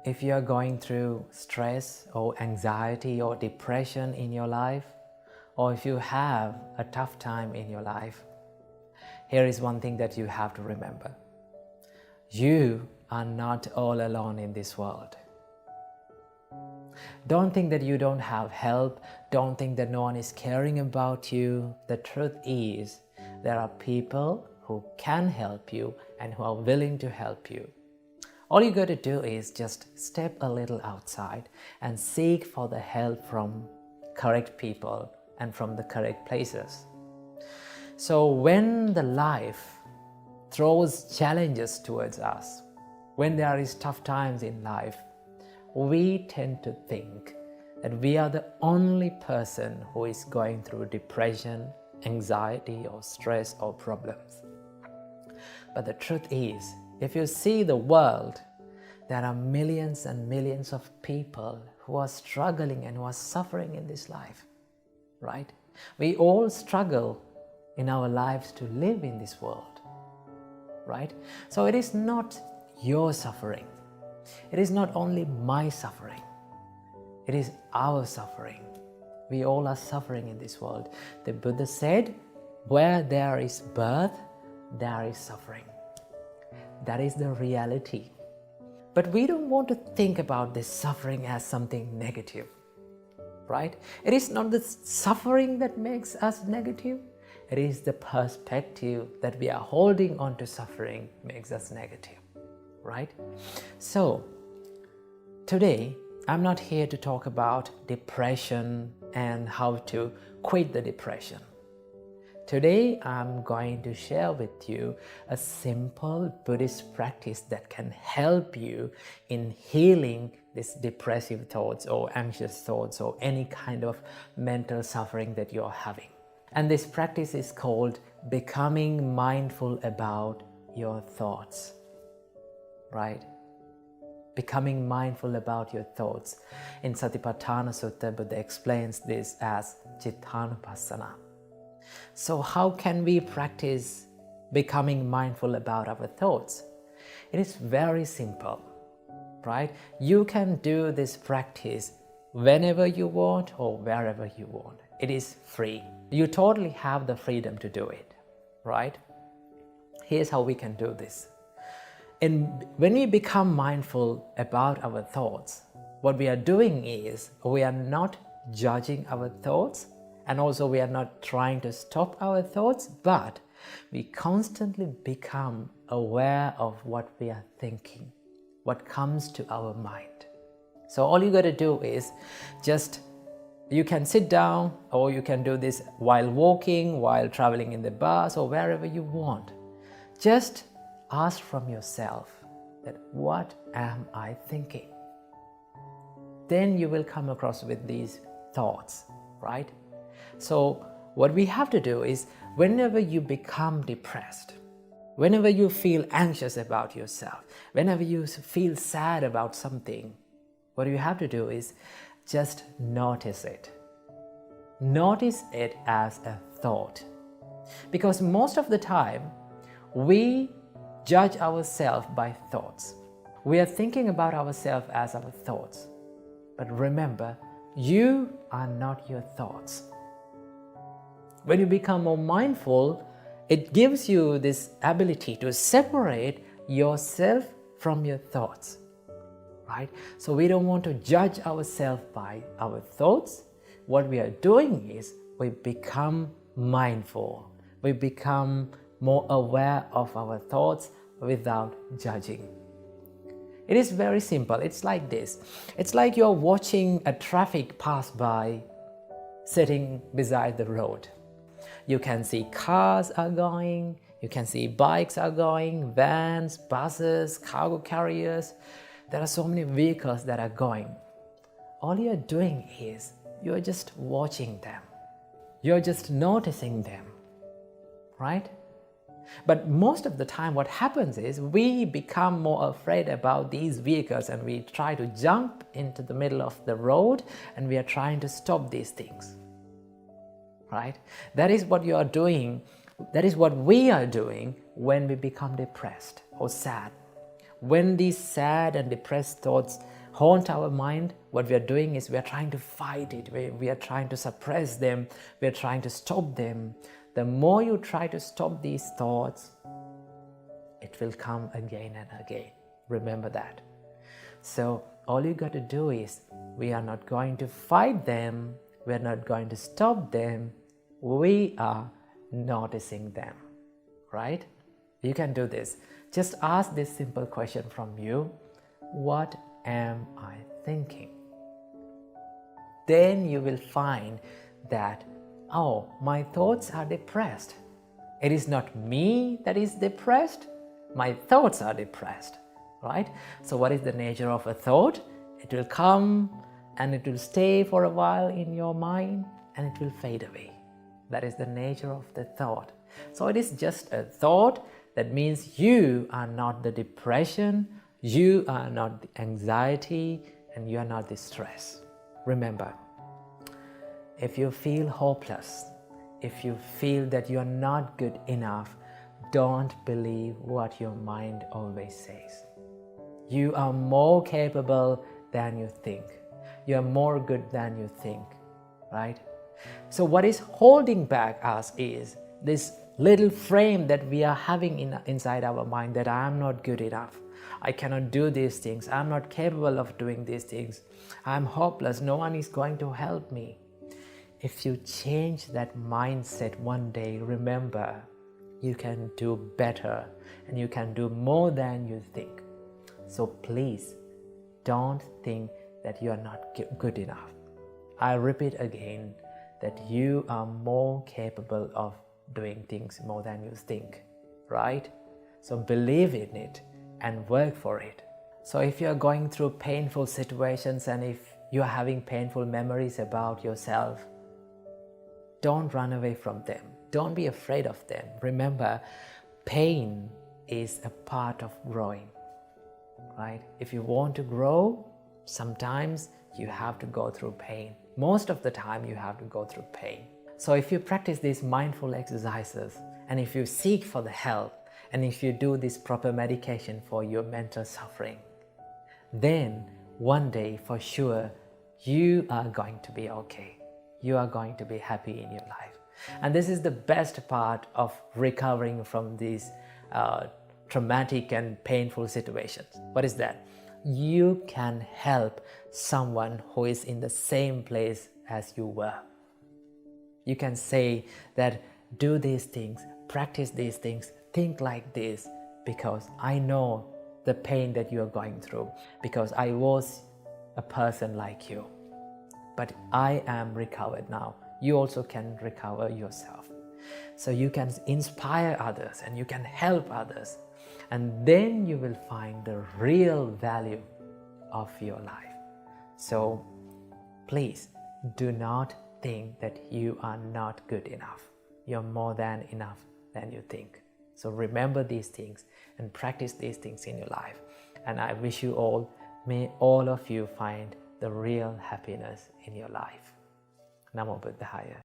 if you are going through stress or anxiety or depression in your life, or if you have a tough time in your life, here is one thing that you have to remember. You are not all alone in this world. Don't think that you don't have help. Don't think that no one is caring about you. The truth is, there are people who can help you and who are willing to help you. All you got to do is just step a little outside and seek for the help from correct people and from the correct places. So when the life throws challenges towards us, when there is tough times in life, we tend to think that we are the only person who is going through depression, anxiety or stress or problems. But the truth is, if you see the world, there are millions and millions of people who are struggling and who are suffering in this life, right? We all struggle in our lives to live in this world, right? So it is not your suffering. It is not only my suffering. It is our suffering. We all are suffering in this world. The Buddha said, where there is birth, there is suffering. That is the reality. But we don't want to think about this suffering as something negative, right? It is not the suffering that makes us negative. It is the perspective that we are holding on to suffering makes us negative, right? So, today, I'm not here to talk about depression and how to quit the depression. Today, I'm going to share with you a simple Buddhist practice that can help you in healing these depressive thoughts or anxious thoughts or any kind of mental suffering that you're having. And this practice is called becoming mindful about your thoughts, right? Becoming mindful about your thoughts. In Cittānupassanā Sutta, Buddha explains this as Cittānupassanā. So how can we practice becoming mindful about our thoughts? It is very simple, right? You can do this practice whenever you want or wherever you want. It is free. You totally have the freedom to do it, right? Here's how we can do this. And when we become mindful about our thoughts, what we are doing is we are not judging our thoughts, and also we are not trying to stop our thoughts, but we constantly become aware of what we are thinking, what comes to our mind. So all you got to do is you can sit down, or you can do this while walking, while traveling in the bus, or wherever you want. Just ask from yourself that what am I thinking? Then you will come across with these thoughts, right? So what we have to do is whenever you become depressed, whenever you feel anxious about yourself, whenever you feel sad about something, what you have to do is just notice it. Notice it as a thought. Because most of the time, we judge ourselves by thoughts. We are thinking about ourselves as our thoughts. But remember, you are not your thoughts. When you become more mindful, it gives you this ability to separate yourself from your thoughts, right? So we don't want to judge ourselves by our thoughts. What we are doing is we become mindful. We become more aware of our thoughts without judging. It is very simple. It's like this. It's like you're watching a traffic pass by sitting beside the road. You can see cars are going, you can see bikes are going, vans, buses, cargo carriers. There are so many vehicles that are going. All you're doing is you're just watching them. You're just noticing them, right? But most of the time what happens is we become more afraid about these vehicles and we try to jump into the middle of the road and we are trying to stop these things, right? That is what you are doing. That is what we are doing when we become depressed or sad. when these sad and depressed thoughts haunt our mind, what we are doing is we are trying to fight it, we are trying to suppress them, we are trying to stop them. The more you try to stop these thoughts, it will come again and again. Remember that. So all you got to do is, we are not going to fight them, we are not going to stop them, we are noticing them, right? You can do this. Just ask this simple question from you: what am I thinking? Then you will find that, oh, my thoughts are depressed. It is not me that is depressed, my thoughts are depressed, right? So what is the nature of a thought? It will come and it will stay for a while in your mind and it will fade away. That is the nature of the thought. So it is just a thought. That means you are not the depression, you are not the anxiety, and you are not the stress. Remember, if you feel hopeless, if you feel that you are not good enough, don't believe what your mind always says. You are more capable than you think. You are more good than you think, right? So what is holding back us is this little frame that we are having inside our mind, that I am not good enough, I cannot do these things, I am not capable of doing these things, I am hopeless, no one is going to help me. If you change that mindset one day, remember, you can do better and you can do more than you think. So please don't think that you are not good enough. I repeat again that you are more capable of doing things more than you think, right? So believe in it and work for it. So if you are going through painful situations and if you are having painful memories about yourself, don't run away from them. Don't be afraid of them. Remember, pain is a part of growing, right? If you want to grow, sometimes you have to go through pain. Most of the time you have to go through pain. So if you practice these mindful exercises, and if you seek for the help, and if you do this proper medication for your mental suffering, then one day for sure you are going to be okay. You are going to be happy in your life. And this is the best part of recovering from these traumatic and painful situations. What is that? You can help someone who is in the same place as you were. You can say that, do these things, practice these things, think like this, because I know the pain that you are going through, because I was a person like you. But I am recovered now. You also can recover yourself. So you can inspire others and you can help others. And then you will find the real value of your life. So please do not think that you are not good enough. You're more than enough than you think. So remember these things and practice these things in your life. And I wish you all, may all of you find the real happiness in your life. Namo Buddhaya.